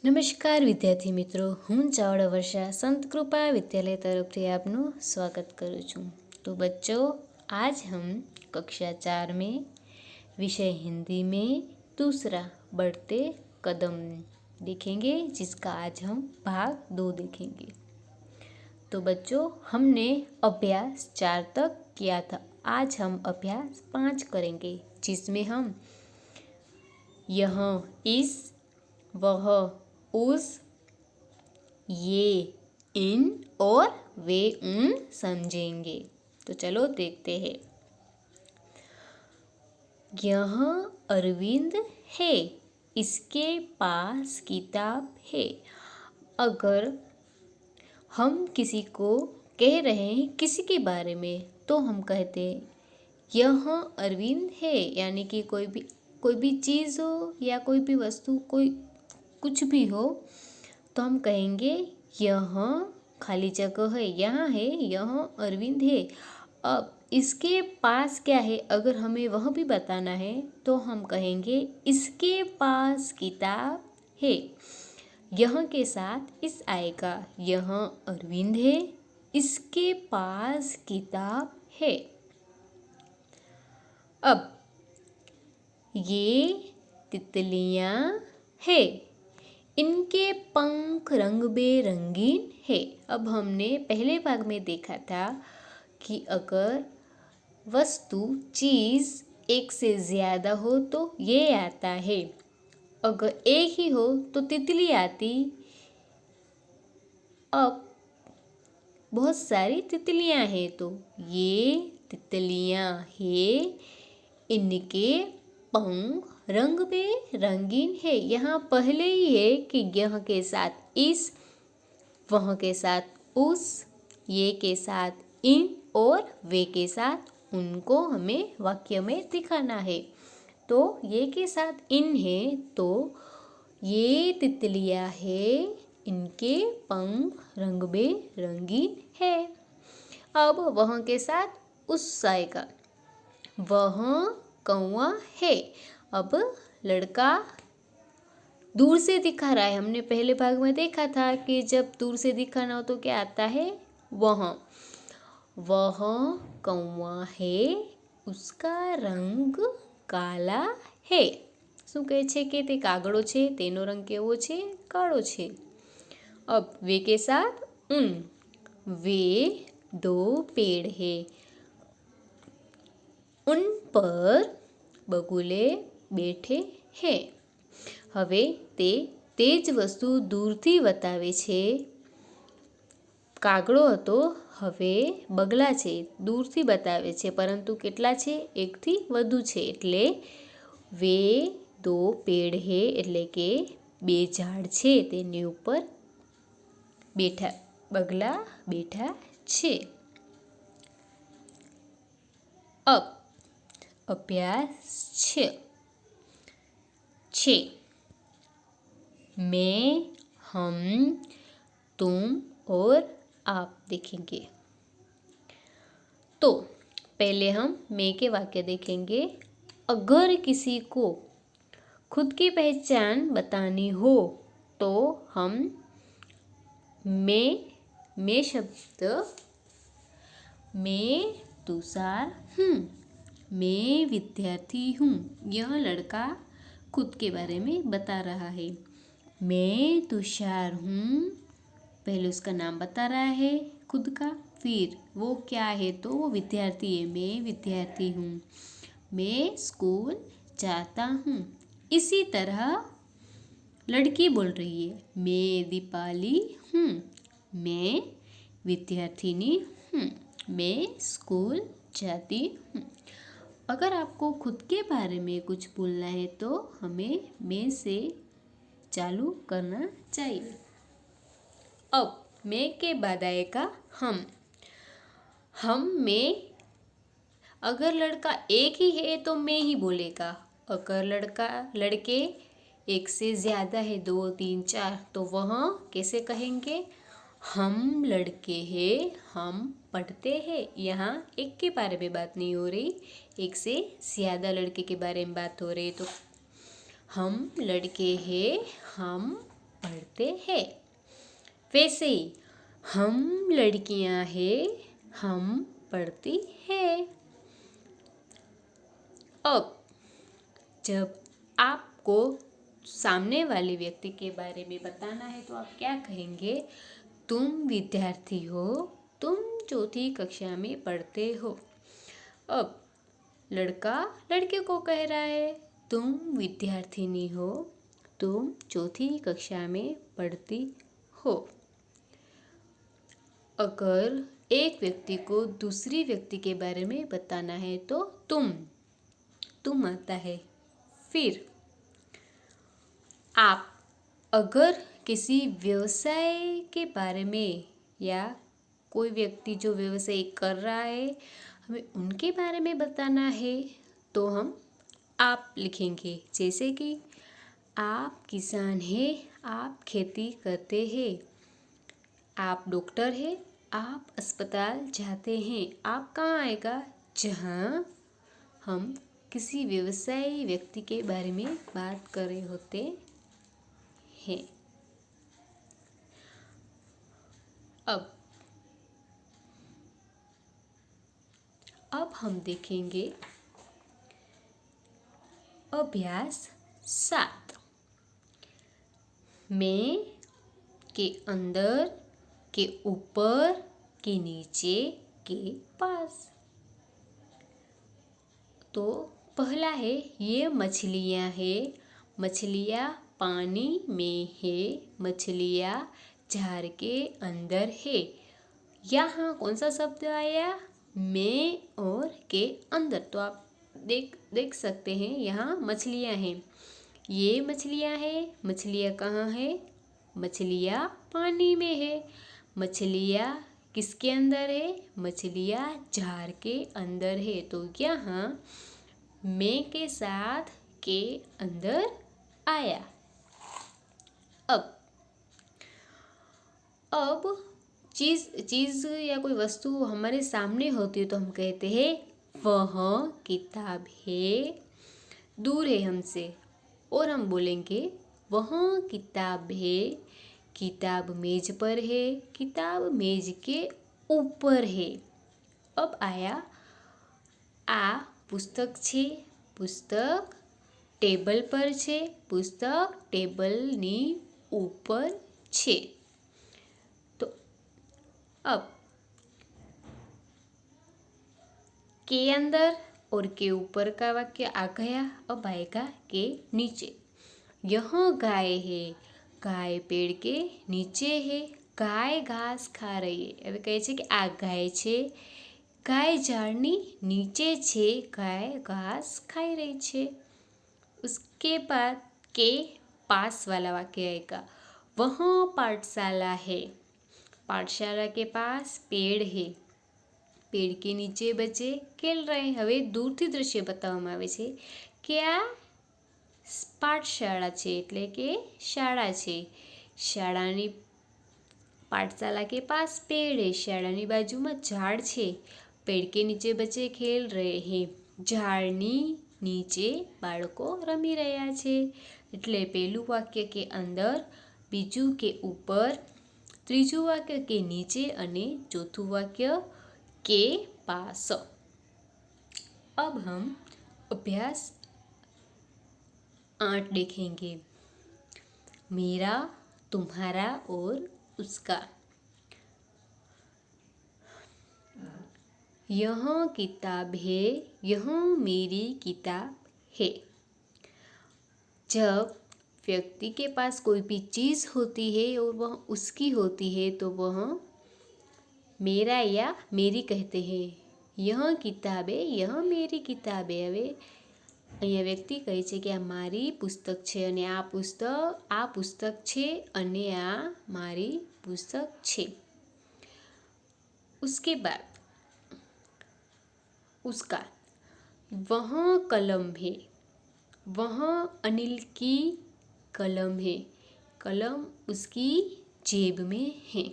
નમસ્કાર વિદ્યાર્થી મિત્રો, હું ચાવડા વર્ષા संत कृपा विद्यालय तरफ से आपનું स्वागत करूँ છું। तो बच्चों, आज हम कक्षा 4 में विषय हिंदी में दूसरा बढ़ते कदम देखेंगे, जिसका आज हम भाग 2 देखेंगे। तो बच्चों, हमने अभ्यास 4 तक किया था। आज हम अभ्यास 5 करेंगे, जिसमें हम यह, इस, वह, उस, ये, इन और वे उन समझेंगे। तो चलो देखते हैं। यह अरविंद है, इसके पास किताब है। अगर हम किसी को कह रहे हैं किसी के बारे में, तो हम कहते हैं यह अरविंद है, यानी कि कोई भी चीज़ हो या कोई भी वस्तु, कोई कुछ भी हो, तो हम कहेंगे यह खाली जगह है, यहाँ है, यह अरविंद है। अब इसके पास क्या है, अगर हमें वह भी बताना है तो हम कहेंगे इसके पास किताब है। यह के साथ इस आएगा, यह अरविंद है, इसके पास किताब है। अब ये तितलियाँ है, इनके पंख रंग बेरंगीन है। अब हमने पहले भाग में देखा था कि अगर वस्तु, चीज़ एक से ज़्यादा हो तो ये आता है, अगर एक ही हो तो तितली आती। अब बहुत सारी तितलियाँ हैं, तो ये तितलियाँ हैं, इनके पंख रंग में रंगीन है। यहाँ पहले ही है कि यह के साथ इस, वह के साथ उस, ये के साथ इन और वे के साथ उनको हमें वाक्य में दिखाना है। तो ये के साथ इन है, तो ये तितलियाँ है, इनके पंख रंग में रंगीन है। अब वह के साथ उस आएगा, वह कौवा है। अब लड़का दूर से दिखा रहा है। हमने पहले भाग में देखा था कि जब दूर से दिखाना हो तो क्या आता है, वह कौवा है, उसका रंग काला है। શું કહે છે કે તે કાગડો છે, તેનો રંગ કેવો છે, કાળો છે। अब वे के साथ उन, वे दो पेड़ है, उन पर બગુલે બેઠે હે। હવે તે જ વસ્તુ દૂરથી બતાવે છે। કાગડો હતો, હવે બગલા છે, દૂરથી બતાવે છે, પરંતુ કેટલા છે, એકથી વધુ છે, એટલે વે દો પેડ હે, એટલે કે બે ઝાડ છે, તેની ઉપર બગલા બેઠા છે। अब अभ्यास 6 मैं, हम, तुम और आप देखेंगे। तो पहले हम मैं के वाक्य देखेंगे। अगर किसी को खुद की पहचान बतानी हो तो हम मैं शब्द, मैं तुषार हूँ, मैं विद्यार्थी हूँ। यह लड़का खुद के बारे में बता रहा है। मैं तुषार हूँ, पहले उसका नाम बता रहा है खुद का, फिर वो क्या है तो वो विद्यार्थी है, मैं विद्यार्थी हूँ, मैं स्कूल जाता हूँ। इसी तरह लड़की बोल रही है, मैं दीपाली हूँ, मैं विद्यार्थिनी हूँ, मैं स्कूल जाती हूँ। अगर आपको खुद के बारे में कुछ बोलना है तो हमें मैं से चालू करना चाहिए। अब मैं के बाद आएगा हम में। अगर लड़का एक ही है तो मैं ही बोलेगा। अगर लड़के एक से ज़्यादा है, 2, 3, 4, तो वह कैसे कहेंगे, हम लड़के हैं, हम पढ़ते हैं। यहाँ एक के बारे में बात नहीं हो रही, एक से ज़्यादा लड़के के बारे में बात हो रही है। तो हम लड़के हैं, हम पढ़ते हैं। वैसे ही हम लड़कियां हैं, हम पढ़ती हैं। अब जब आपको सामने वाले व्यक्ति के बारे में बताना है तो आप क्या कहेंगे? तुम विद्यार्थी हो, तुम चौथी कक्षा में पढ़ते हो। अब लड़का लड़के को कह रहा है, तुम विद्यार्थिनी हो, तुम चौथी कक्षा में पढ़ती हो। अगर एक व्यक्ति को दूसरी व्यक्ति के बारे में बताना है तो तुम आता है। फिर आप अगर किसी व्यवसाय के बारे में या कोई व्यक्ति जो व्यवसाय कर रहा है हमें उनके बारे में बताना है तो हम आप लिखेंगे। जैसे कि आप किसान हैं, आप खेती करते हैं। आप डॉक्टर हैं, आप अस्पताल जाते हैं। आप कहाँ आएगा? जहाँ हम किसी व्यवसायी व्यक्ति के बारे में बात कर रहे होते हैं। अब हम देखेंगे अभ्यास 7। मैं के अंदर, के ऊपर, के नीचे, के पास। तो पहला है, ये मछलियाँ हैं, मछलियाँ पानी में है, मछलियाँ जार के अंदर है। यहाँ कौन सा शब्द आया? में और के अंदर। तो आप देख सकते हैं यहाँ मछलियाँ हैं। ये मछलियाँ हैं, मछलियाँ कहाँ है? मछलियाँ पानी में है। मछलियाँ किसके अंदर है? मछलियाँ जार के अंदर है। तो यहाँ में के साथ के अंदर आया। अब चीज़ या कोई वस्तु हमारे सामने होती है तो हम कहते हैं वह किताब है। दूर है हमसे और हम बोलेंगे वह किताब है। किताब मेज पर है, किताब मेज के ऊपर है। अब आया आ पुस्तक छे, पुस्तक टेबल पर छे, पुस्तक टेबलनी ऊपर छे। तो अब के अंदर और के ऊपर का वाक्य आ गया। अब आएगा के नीचे। यह गाय है, गाय पेड़ के नीचे है, गाय घास खा रही है। હવે કહે છે કે આ ગાય છે, ગાय ઝાડની नीचे છે, गाय घास खाई रही છે। उसके बाद के पास वाला वाक्य आएगा। वहाँ पाठशाला है, पाठशाला के पास पेड़ है, पेड़ के નીચે બચ્ચે ખેલ રહે। હવે દૂરથી દ્રશ્ય બતાવવામાં આવે છે કે આ પાઠશાળા છે એટલે કે શાળા છે। શાળાની पाठशाला के पास पेड़ है, शाળાની બાજુમાં ઝાડ છે, पेड़ के नीचे बच्चे खेल रहे हैं। ઝાડની નીચે બાળકો રમી રહ્યા છે। એટલે પહેલું વાક્ય કે અંદર, બીજું કે ઉપર, ત્રીજું વાક્ય કે નીચે અને ચોથું વાક્य के पास। अब हम अभ्यास 8 देखेंगे। मेरा, तुम्हारा और उसका। यह किताब है, यह मेरी किताब है। जब व्यक्ति के पास कोई भी चीज़ होती है और वह उसकी होती है तो वह मेरा या मेरी कहते हैं। यह किताब है, यह मेरी किताब है। હવે અહીંયા વ્યક્તિ કહે છે કે આ મારી પુસ્તક છે અને આ પુસ્તક છે અને આ મારી પુસ્તક છે। उसके बाद उसका। वह कलम है, वह अनिल की कलम है, कलम उसकी जेब में है।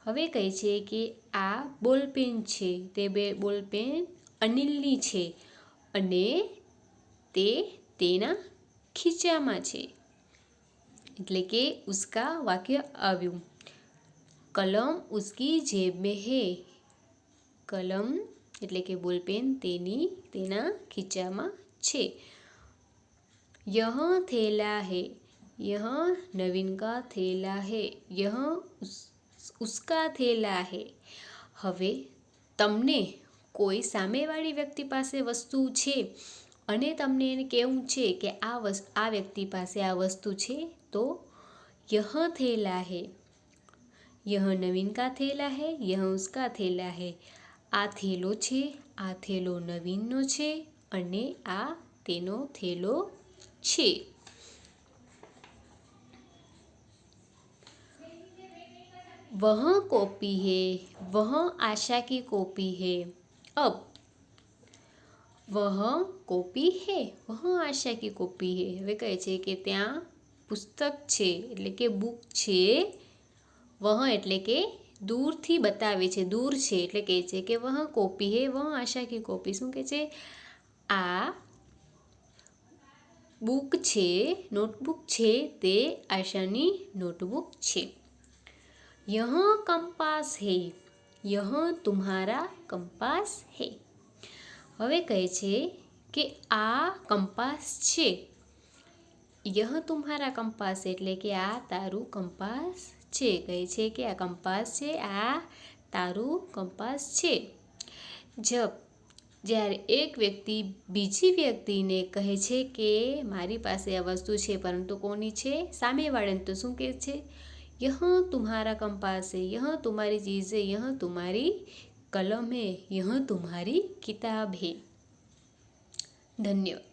હવે કહે છે કે આ બોલપેન છે, તે બોલપેન અનિલની છે અને તે તેના ખીચામાં છે। એટલે કે ઉસકા વાક્ય આવ્યું. કલમ ઉસકી જેબ મેં હે. કલમ એટલે કે બોલપેન તેના ખીચામાં છે. यह थैला है. यह नवीन का थैला है. यह उसका थैला है. હવે તમને કોઈ સામેવાળી વ્યક્તિ પાસે વસ્તુ છે અને તમને એને કહેવું છે કે આ વ્યક્તિ પાસે આ વસ્તુ છે, તો यह थैला है. यह नवीन का थैला है. यह उसका थैला है. આ થેલો છે, આ થેલો નવીનનો છે અને આ તેનો થેલો છે. वह कॉपी है. वह आशा की कॉपी है. अब वह कॉपी है. वह आशा की कॉपी है. હવે કહે છે કે ત્યાં પુસ્તક છે એટલે કે બુક છે. વહ એટલે કે દૂરથી બતાવે છે, દૂર છે એટલે કહે છે કે વહ કોપી હે. વહ આશા કી કોપી. શું કહે છે? આ બુક છે, નોટબુક છે, તે આશાની નોટબુક છે. यह कंपास है. यह तुम्हारा कंपास है. હવે કહે છે કે આ કંપાસ છે. यह तुम्हारा कंपास એટલે કે આ તારું કંપાસ છે. કહે છે કે આ કંપાસ છે, આ તારું કંપાસ છે. જ્યારે એક વ્યક્તિ બીજી વ્યક્તિને કહે છે કે મારી પાસે આ વસ્તુ છે, પરંતુ કોની છે? સામેવાળાને. તો શું કહે છે? यह तुम्हारा कंपास है. यह तुम्हारी चीज़ है. यह तुम्हारी कलम है. यह तुम्हारी किताब है. धन्यवाद.